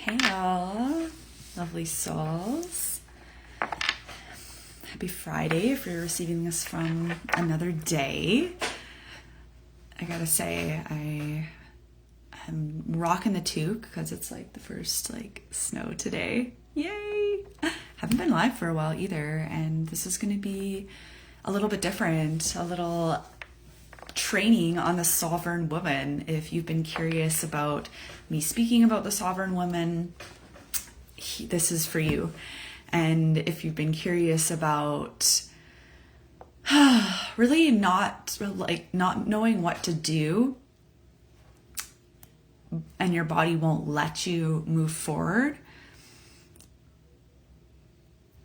Hey all, lovely souls. Happy Friday if you're receiving this from another day. I gotta say, I'm rocking the toque because it's like the first snow today. Yay! Haven't been live for a while either, and this is gonna be a little bit different, a little training on the Sovereign Woman. If you've been curious about me speaking about the Sovereign Woman, this is for you. And if you've been curious about really not knowing what to do and your body won't let you move forward,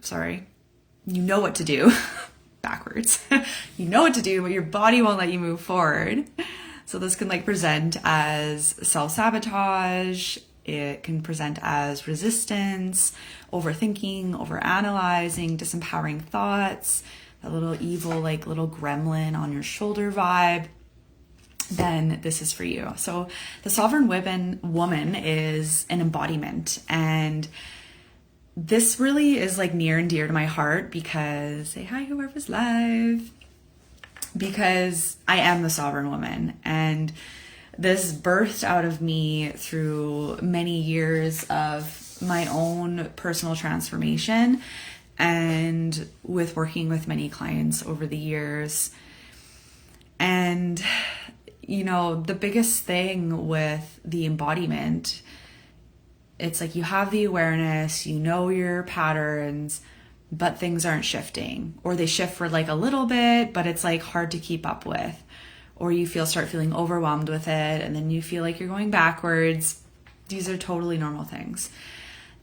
sorry, you know what to do. Backwards. You know what to do, but your body won't let you move forward. So this can present as self-sabotage. It can present as resistance, overthinking, overanalyzing, disempowering thoughts, that little evil, little gremlin on your shoulder vibe. Then this is for you. So the Sovereign Woman is an embodiment, and this really is near and dear to my heart because, say hi whoever's live, because I am the Sovereign Woman, and this birthed out of me through many years of my own personal transformation and with working with many clients over the years. And, the biggest thing with the embodiment, it's you have the awareness, you know your patterns, but things aren't shifting, or they shift for a little bit, but it's hard to keep up with, or you start feeling overwhelmed with it, and then you feel you're going backwards. These are totally normal things.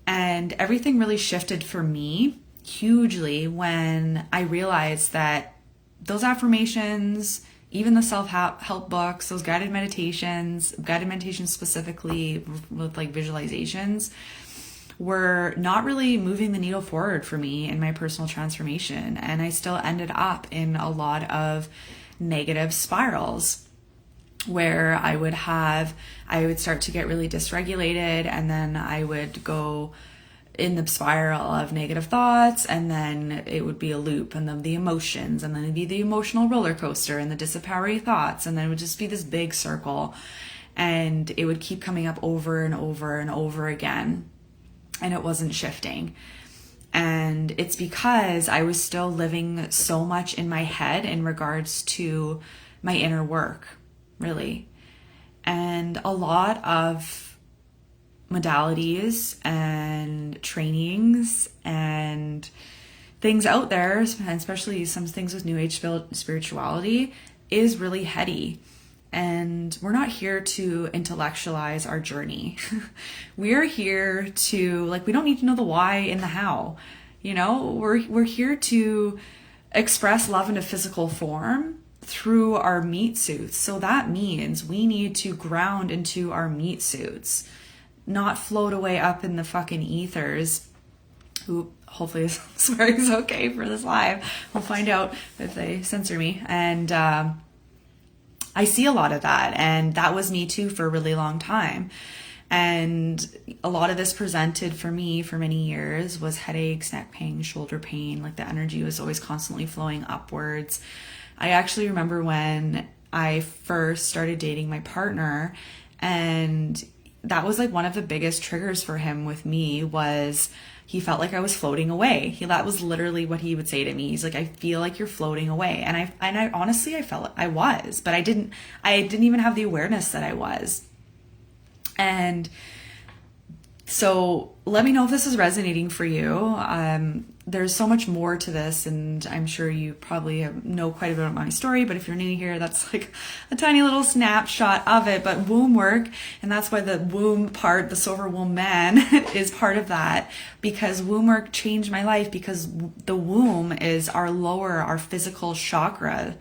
And everything really shifted for me hugely when I realized that those affirmations, even the self-help books, those guided meditations specifically with visualizations, were not really moving the needle forward for me in my personal transformation. And I still ended up in a lot of negative spirals where I would start to get really dysregulated, and then I would go in the spiral of negative thoughts, and then it would be a loop, and then the emotions, and then it'd be the emotional roller coaster and the disempowering thoughts, and then it would just be this big circle, and it would keep coming up over and over and over again, and it wasn't shifting. And it's because I was still living so much in my head in regards to my inner work, really. And a lot of modalities and trainings and things out there, and especially some things with New Age spirituality, is really heady. And we're not here to intellectualize our journey. We're here to, we don't need to know the why and the how. We're here to express love in a physical form through our meat suits. So that means we need to ground into our meat suits, not float away up in the fucking ethers. Who hopefully swearing is okay for this live. We'll find out if they censor me. And I see a lot of that, and that was me too for a really long time. And a lot of this presented for me for many years was headaches, neck pain, shoulder pain. The energy was always constantly flowing upwards. I actually remember when I first started dating my partner, and that was one of the biggest triggers for him with me was he felt I was floating away. That was literally what he would say to me. He's I feel you're floating away. And I honestly, I felt I was, but I didn't even have the awareness that I was. And so let me know if this is resonating for you. There's so much more to this, and I'm sure you probably know quite a bit about my story, but if you're new here, that's a tiny little snapshot of it. But womb work, and that's why the womb part, the Sovereign Womban, is part of that, because womb work changed my life, because the womb is our physical chakra.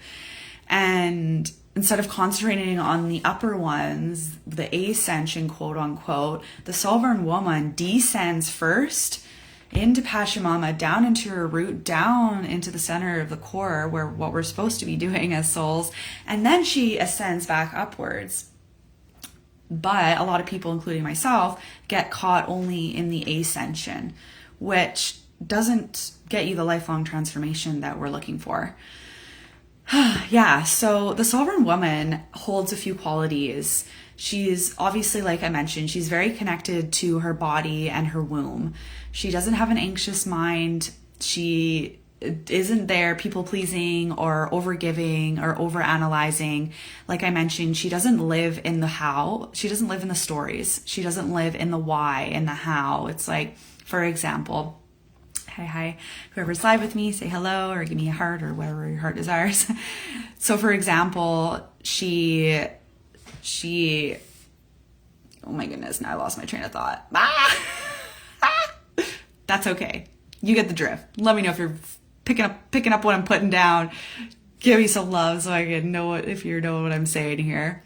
And instead of concentrating on the upper ones, the ascension, quote unquote, the Sovereign Woman descends first into Pachamama, down into her root, down into the center of the core, where what we're supposed to be doing as souls, and then she ascends back upwards. But a lot of people, including myself, get caught only in the ascension, which doesn't get you the lifelong transformation that we're looking for. Yeah, so the Sovereign Woman holds a few qualities. She's obviously, like I mentioned, she's very connected to her body and her womb. She doesn't have an anxious mind. She isn't there people pleasing or overgiving or overanalyzing. Like I mentioned, she doesn't live in the how. She doesn't live in the stories. She doesn't live in the why and the how. It's like, for example, hi, whoever's live with me, say hello or give me a heart or whatever your heart desires. So for example, she, oh my goodness, now I lost my train of thought. That's okay. You get the drift. Let me know if you're picking up what I'm putting down. Give me some love so I can know if you know what I'm saying here.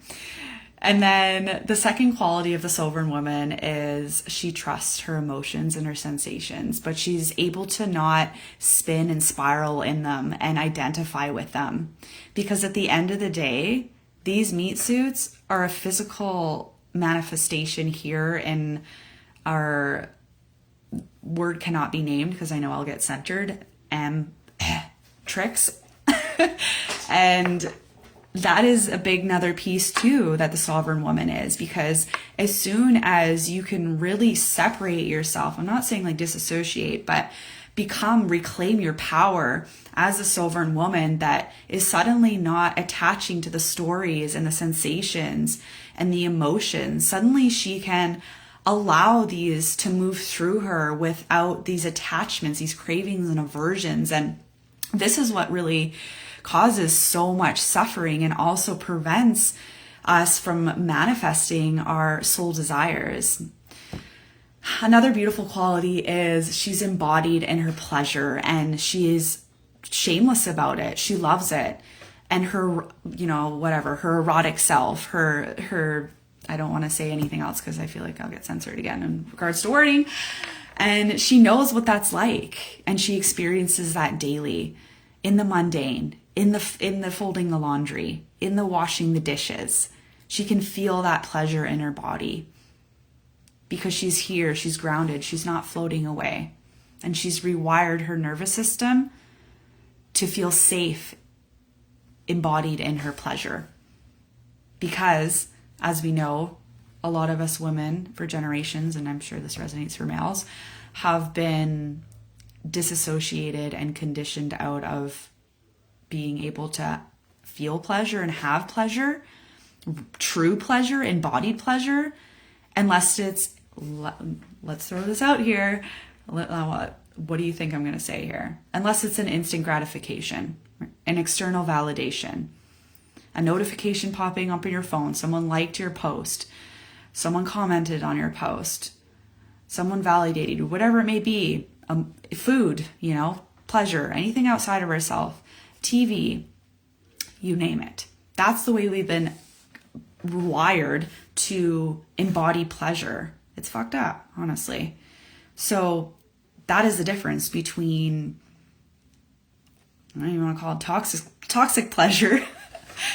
And then the second quality of the Sovereign Woman is she trusts her emotions and her sensations, but she's able to not spin and spiral in them and identify with them. Because at the end of the day, these meat suits are a physical manifestation here in our word cannot be named because I know I'll get censored, tricks. And that is a big another piece too that the Sovereign Woman is, because as soon as you can really separate yourself, I'm not saying like disassociate, but reclaim your power as a Sovereign Woman that is suddenly not attaching to the stories and the sensations and the emotions. Suddenly she can allow these to move through her without these attachments, these cravings and aversions. And this is what really causes so much suffering and also prevents us from manifesting our soul desires. Another beautiful quality is she's embodied in her pleasure and she is shameless about it. She loves it. And her, her erotic self, her I don't want to say anything else because I feel like I'll get censored again in regards to wording. And she knows what that's like. And she experiences that daily in the mundane, in the folding the laundry, in the washing the dishes. She can feel that pleasure in her body because she's here, she's grounded, she's not floating away. And she's rewired her nervous system to feel safe, embodied in her pleasure. Because, as we know, a lot of us women for generations, and I'm sure this resonates for males, have been disassociated and conditioned out of being able to feel pleasure and have pleasure, true pleasure, embodied pleasure, unless it's, let's throw this out here. What do you think I'm going to say here? Unless it's an instant gratification, an external validation, a notification popping up on your phone, someone liked your post, someone commented on your post, someone validated you, whatever it may be, food, pleasure, anything outside of ourselves, TV, you name it. That's the way we've been wired to embody pleasure. It's fucked up, honestly. So that is the difference between, I don't even want to call it toxic pleasure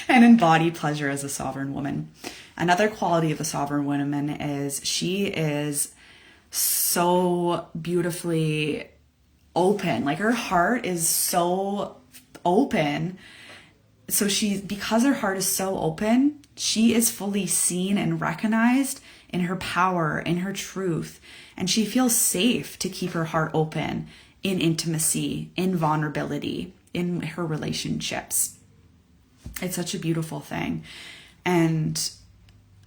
and embodied pleasure as a Sovereign Woman. Another quality of the Sovereign Woman is she is so beautifully open. Like her heart is so open. So because her heart is so open, she is fully seen and recognized in her power, in her truth. And she feels safe to keep her heart open in intimacy, in vulnerability, in her relationships. It's such a beautiful thing. And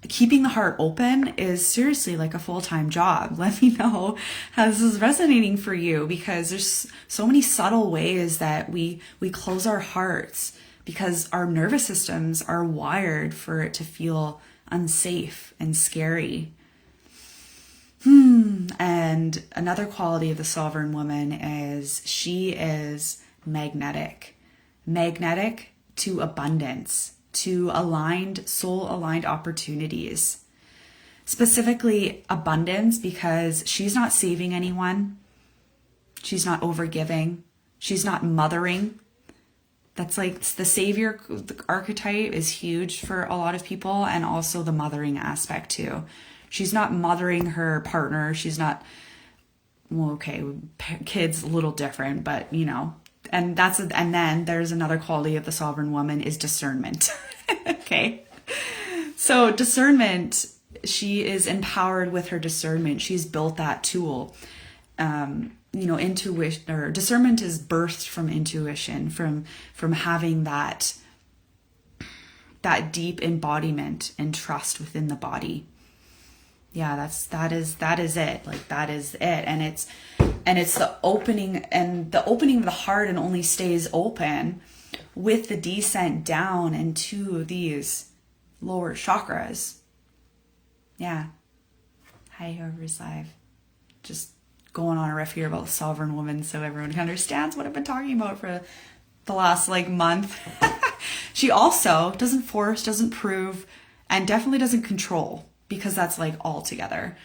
keeping the heart open is seriously like a full-time job. Let me know how this is resonating for you, because there's so many subtle ways that we close our hearts because our nervous systems are wired for it to feel unsafe and scary. And another quality of the Sovereign Woman is she is magnetic to abundance, to soul-aligned opportunities. Specifically abundance, because she's not saving anyone. She's not overgiving. She's not mothering. That's like the savior archetype is huge for a lot of people, and also the mothering aspect too. She's not mothering her partner. She's not, well, okay, kids a little different, but you know, and then there's another quality of the sovereign woman is discernment. Okay. So discernment, she is empowered with her discernment. She's built that tool. You know, intuition or discernment is birthed from intuition, from having that deep embodiment and trust within the body. Yeah, that is it. Like that is it. And it's the opening of the heart, and only stays open with the descent down into these lower chakras. Yeah. Hi, whoever's live. Just going on a riff here about the sovereign woman so everyone understands what I've been talking about for the last like month. She also doesn't force, doesn't prove, and definitely doesn't control, because that's like all together.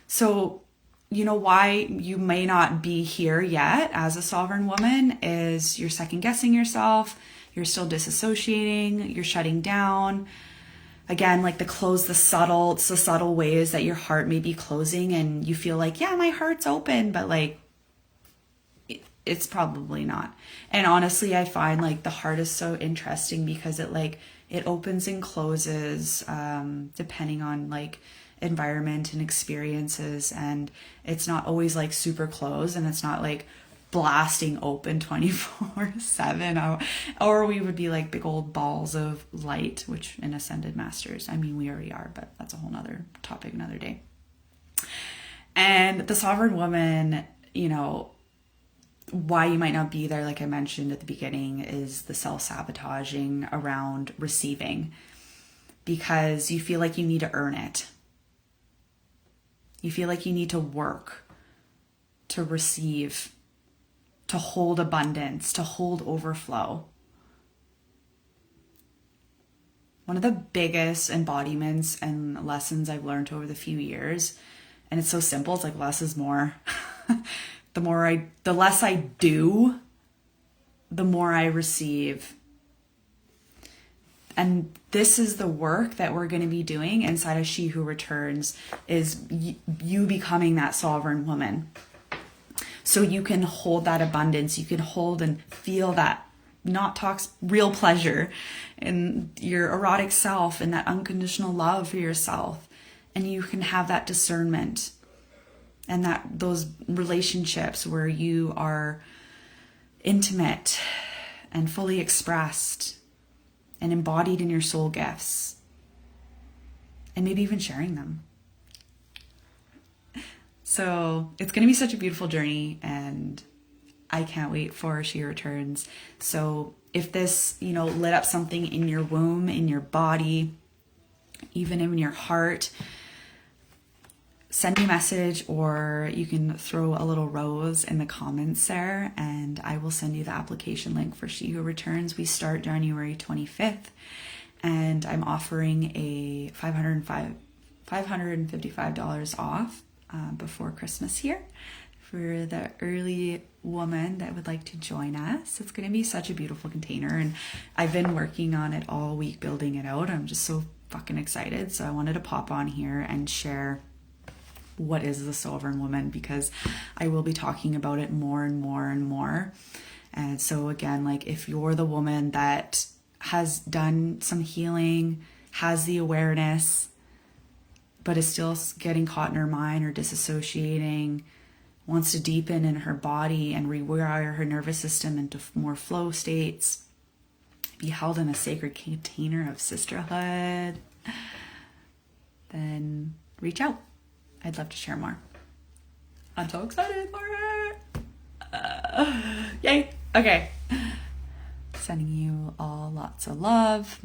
So, you know, why you may not be here yet as a sovereign woman is you're second guessing yourself, you're still disassociating, you're shutting down. Again, like the subtle ways that your heart may be closing, and you feel like, yeah, my heart's open, but like it's probably not. And honestly, I find like the heart is so interesting because it opens and closes depending on like environment and experiences, and it's not always like super closed, and it's not like blasting open 24/7, or we would be like big old balls of light, which in ascended masters, I mean, we already are, but that's a whole nother topic another day. And the sovereign woman, you know, why you might not be there, like I mentioned at the beginning, is the self-sabotaging around receiving, because you feel like you need to earn it. You feel like you need to work to receive, to hold abundance, to hold overflow. One of the biggest embodiments and lessons I've learned over the few years, and it's so simple, it's like less is more. The less I do, the more I receive. And this is the work that we're going to be doing inside of She Who Returns, is you becoming that sovereign woman. So you can hold that abundance, you can hold and feel that real pleasure in your erotic self, and that unconditional love for yourself. And you can have that discernment and those relationships where you are intimate and fully expressed and embodied in your soul gifts, and maybe even sharing them. So it's going to be such a beautiful journey, and I can't wait for She Returns. So if this, you know, lit up something in your womb, in your body, even in your heart, send me a message, or you can throw a little rose in the comments there, and I will send you the application link for She Who Returns. We start January 25th, and I'm offering a $555 off before Christmas here for the early woman that would like to join us. It's going to be such a beautiful container, and I've been working on it all week, building it out. I'm just so fucking excited. So I wanted to pop on here and share what is the Sovereign Woman, because I will be talking about it more and more and more. And so again, like if you're the woman that has done some healing, has the awareness, but is still getting caught in her mind or disassociating, wants to deepen in her body and rewire her nervous system into more flow states, be held in a sacred container of sisterhood, then reach out. I'd love to share more. I'm so excited for it. Yay. Okay. Sending you all lots of love,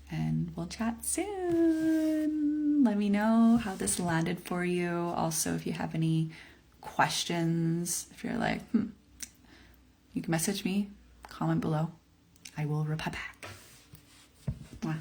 and we'll chat soon. Let me know how this landed for you. Also, if you have any questions, if you're like, you can message me, comment below. I will reply back. Mwah.